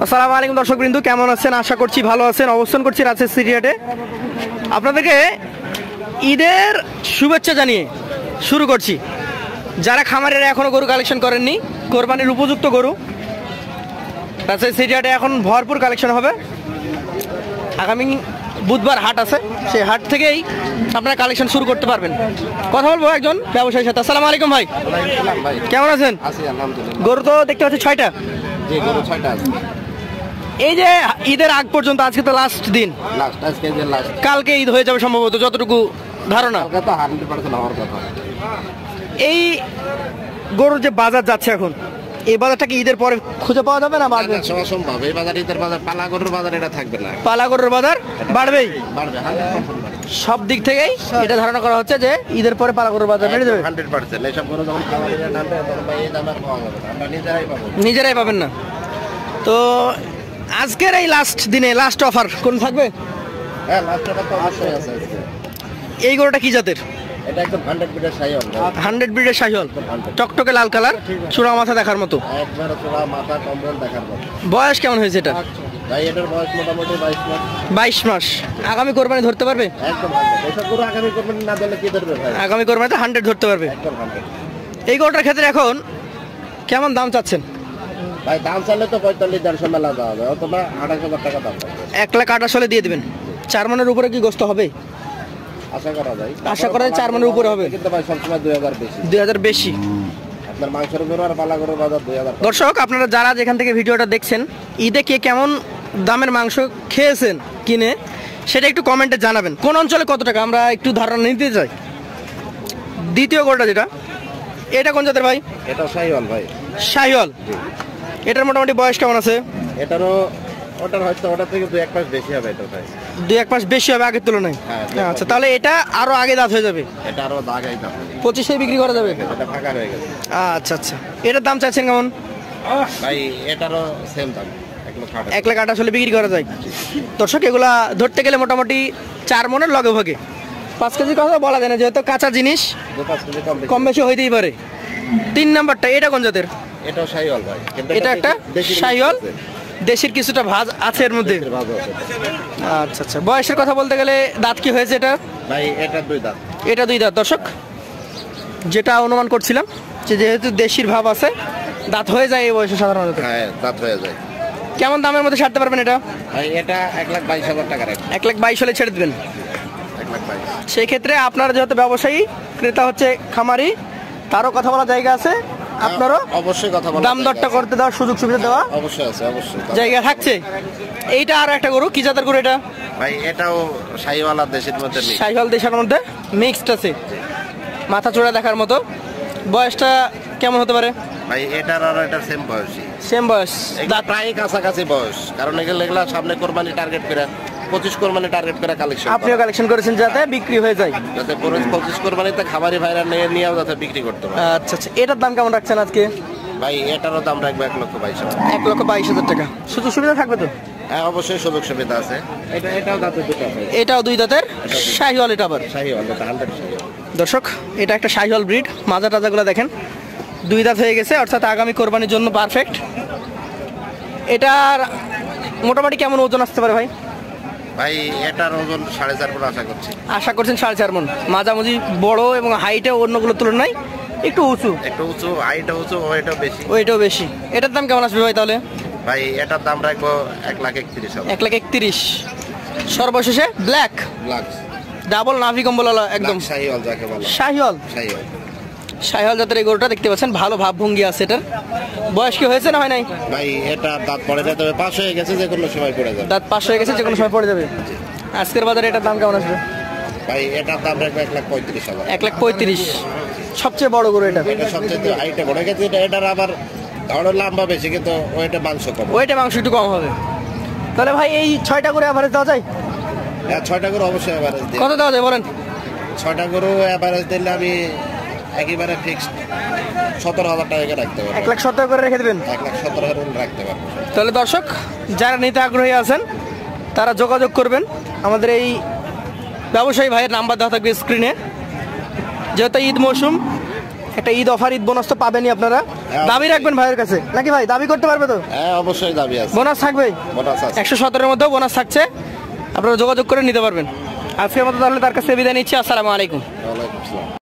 আসসালামু আলাইকুম দর্শকবৃন্দ, কেমন আছেন? আশা করছি ভালো আছেন। অবস্থান করছি রাজশাহী সিটি হাটে। আপনাদেরকে ঈদের শুভেচ্ছা জানিয়ে শুরু করছি। যারা খামারের এখনও গরু কালেকশন করেননি, কোরবানির উপযুক্ত গরু রাজশাহী সিটি হাটে এখন ভরপুর কালেকশন হবে। আগামী বুধবার হাট আছে, সেই হাট থেকেই আপনারা কালেকশন শুরু করতে পারবেন। কথা বলবো একজন ব্যবসায়ীর সাথে। আসসালামু আলাইকুম ভাই, কেমন আছেন? গরু তো দেখতে পাচ্ছি 6টা। এই যে ঈদের আগ পর্যন্ত, আজকে তো লাস্ট দিন, কালকে ঈদ হয়ে যাবে সম্ভবত, যতটুকু ধারণা। এই গরুর যে বাজার যাচ্ছে এখন, এই বাজারটা কি ঈদের পরে খুঁজে পাওয়া যাবে না বাড়বে? অসম্ভব। এই বাজার ঈদের বাজার, পালা গরুর বাজার এটা থাকবে না। পালা গরুর বাজার বাড়বেই, বাড়বে সব দিক থেকেই। এটা ধারণা করা হচ্ছে যে ঈদের পরে পালা গরুর বাজার বেড়ে যাবে 100%। এইসব গরু যখন খামারিরা টানবে তখন ভাই এই দাম আর পাওয়া যাবে না, আমরা নিজেরাই পাবেন না। তো আজকের এই লাস্ট দিনে লাস্ট অফার কোন থাকবে? হ্যাঁ, লাস্ট অফার তো অবশ্যই আছে। এই গরুটা কি জাতের? এটা একদম 100 ব্রিডের শাহিওয়াল। 100 ব্রিডের শাহিওয়াল, টকটকে লাল কালার, চূড়া মাথা দেখার মতো, একবার চূড়া মাথা কম্বল দেখার মতো। বয়স কেমন হয়েছে এটা? ভাই এটার বয়স মোটামুটি 22 মাস। 22 মাস। আগামী কোরবানি ধরতে পারবে? একদম 100। এসব গরু আগামী কোরবানি না দিলে কি ধরবে ভাই? আগামী কোরবানিতে 100 ধরতে পারবে একদম 100। এই গরুটার ক্ষেত্রে এখন কেমন দাম চাচ্ছেন? ভাই দাম চাইলে তো 45,000 মেলা দেওয়া হবে, অথবা 28,000 টাকা দাম। 1,28,000 দিয়ে দিবেন। 4 মনের উপরে কি গোস্ত হবে? আশা করা যায়, 4 মনের উপরে হবে, কিন্তু ভাই সবসময় 2000 বেশি। 2000 বেশি। আপনার মাংসের গরু আর পালা গরুর বাজার 2000। দর্শক, আপনারা যারা যেখান থেকে ভিডিওটা দেখছেন, ঈদে কে কেমন দামের মাংস খেয়েছেন কিনে, সেটা একটু কমেন্টে জানাবেন। কোন অঞ্চলে কত টাকা, আমরা একটু ধারণা নিতে চাই। দ্বিতীয় গরুটা যেটা, এটা কোন জাতের ভাই? এটা শাহিওয়াল ভাই। শাহিওয়াল। এটার মোটামুটি বয়স কেমন আছে? এটারও ওটার হয়তো ওটা থেকে 2-1 মাস বেশি হবে। এটা ভাই 2-1 মাস বেশি হবে আগের তুলনায়। আচ্ছা, তাহলে এটা আরো আগে দাঁত হয়ে যাবে। এটা আরো দাগাই দাম, 25-এ বিক্রি করা যাবে। এটা ফাঁকা হয়ে গেছে। আচ্ছা আচ্ছা, এটার দাম চাইছেন কেমন ভাই? এটারও সেম দাম, 1,28,000 বিক্রি করা যায়। দর্শক, এগুলা ধরতে গেলে মোটামুটি 4 মনের লগে ভাগে। 5 কেজি কথা বলা যায় না, যেহেতু কাঁচা জিনিস, 2-5 কেজি কম বেশি হইতেই পারে। 3 নাম্বারটা, এটা কোন জাতের? এটাও শাহিওয়াল ভাই। এটা একটা শাহিওয়াল, দেশির কিছুটা ভাজ আছে এর মধ্যে। আচ্ছা আচ্ছা, বয়সের কথা বলতে গেলে দাঁত কি হয়েছে এটা? ভাই এটা 2 দাঁত। এটা 2 দাঁত। দর্শক, যেটা অনুমান করছিলাম যে যেহেতু দেশির ভাব আছে, দাঁত হয়ে যায় এই বয়সে সাধারণত। হ্যাঁ, দাঁত হয়ে যায়। কেমন দামের মধ্যে ছাড়তে পারবেন এটা? ভাই এটা 1,22,000 টাকা রাখবেন। 1,22,000 হলে ছেড়ে দেবেন। 1,22,000। সেই ক্ষেত্রে আপনারা যেহেতু ব্যবসায়ী, ক্রেতা হচ্ছে খামারি, তারও কথা বলার জায়গা আছে। আপনারও অবশ্যই কথা বলা, দাম দরটা করতে দেওয়ার সুযোগ সুবিধা দেওয়া অবশ্যই আছে, অবশ্যই জায়গা থাকছে। এইটা আরো একটা গরু, কি জাতের গরু এটা? ভাই এটাও শাহিওয়াল আর দেশের মধ্যে মিক্স। শাহিওয়াল দেশের মধ্যে মিক্সড আছে, মাথা চোরা দেখার মতো। বয়সটা কেমন হতে পারে? ভাই এটার আর এটার সেম বয়সী, সেম বয়স, দাঁত প্রায় কাছাকাছি বয়স। কারণ এগুলা সামনে কোরবানি টার্গেট করে, 25 কোরবানি টার্গেট করে কালেকশন। আপনিও কালেকশন করেছেন যাতে বিক্রি হয়ে যায়, যাতে 25 কোরবানিতে খামারি ভাইরা নিয়েও যাতে বিক্রি করতে পারে। আচ্ছা আচ্ছা, এটার দাম কেমন রাখছেন আজকে? ভাই এটারও দাম রাখবো 1,22,000। 1,22,000 টাকা। সুযোগ সুবিধা থাকবে তো? হ্যাঁ, অবশ্যই সুযোগ সুবিধা আছে। এটাও দাঁতের দুটো আছে। এটাও 2 দাঁতের শাহিওয়াল। এটা আবার শাহিওয়াল, এটা 100 শাহিওয়াল। দর্শক, এটা একটা শাহিওয়াল ব্রিড। মাজা টাজাগুলো দেখেন, 2 দাঁত হয়ে গেছে, অর্থাৎ আগামী কোরবানির জন্য পারফেক্ট। এটার মোটামুটি কেমন ওজন আসতে পারে ভাই? ভাই এটার ওজন 4.5 মণ আশা করছি। আশা করছেন 4.5 মণ। মাঝামাঝি বড় এবং হাইটে অন্যগুলোর তুলনায় একটু উঁচু, হাইটও উঁচু, ওইটাও বেশি। ওইটাও বেশি। এটার দাম কেমন আসবে ভাই তাহলে? ভাই এটার দাম রাখবো 1,31,000। 1,31,000। সর্বশেষে ব্ল্যাক ডাবল নাভি কম্বল একদম শাহিওয়াল যাকে বলে। শাহিওয়াল শাহিওয়াল জাতের এই গরুটা দেখতে পাচ্ছেন, ভালো ভাবভঙ্গি আছে এটার। বয়স কি হয়েছে না হয় নাই? ভাই এটা দাঁত পড়ে যায়, তবে পাশ হয়ে গেছে, যে কোনো সময় পড়ে যাবে। দাঁত পাশ হয়ে গেছে, যে কোনো সময় পড়ে যাবে। আজকের বাজারে এটার দাম কেমন আসবে? ভাই এটার দাম রাখবো 1,35,000। 1,35,000। সবচেয়ে বড় গরু এটা? এটা সবচেয়ে হাইটে বড় গেছে। এটার আবার ধরো লম্বা বেশি, কিন্তু ওইটা মাংস কম। ওইটা মাংস একটু কম হবে। তাহলে ভাই এই 6টা করে অ্যাভারেজ দেওয়া যায়? হ্যাঁ, 6টা গরু অবশ্যই অ্যাভারেজ দিই। কত দেওয়া যায় বলেন? 6টা গরু অ্যাভারেজ দিলে আমি একেবারে ফিক্সড 17,000 টাকা রাখতে পারবো। 1,17,000 করে রেখে দেবেন? 1,17,000 রাখতে পারবো। তাহলে দর্শক, যারা নিতে আগ্রহী আছেন তারা যোগাযোগ করবেন। আমাদের এই ব্যবসায়ী ভাইয়ের নাম্বার দেওয়া থাকবে স্ক্রিনে। যেহেতু ঈদ মৌসুম, একটা ঈদ অফার, ঈদ বোনাস তো পাবেনই আপনারা। হ্যাঁ, দাবি রাখবেন ভাইয়ের কাছে নাকি ভাই? দাবি করতে পারবে তো? হ্যাঁ অবশ্যই দাবি আছে, বোনাস থাকবে, বোনাস আছে। 117-এর মধ্যেও বোনাস থাকছে, আপনারা যোগাযোগ করে নিতে পারবেন। আজকের মতো তাহলে তার কাছে বিদায় নিচ্ছি। আসসালামু আলাইকুম। ওয়ালাইকুম আসসালাম।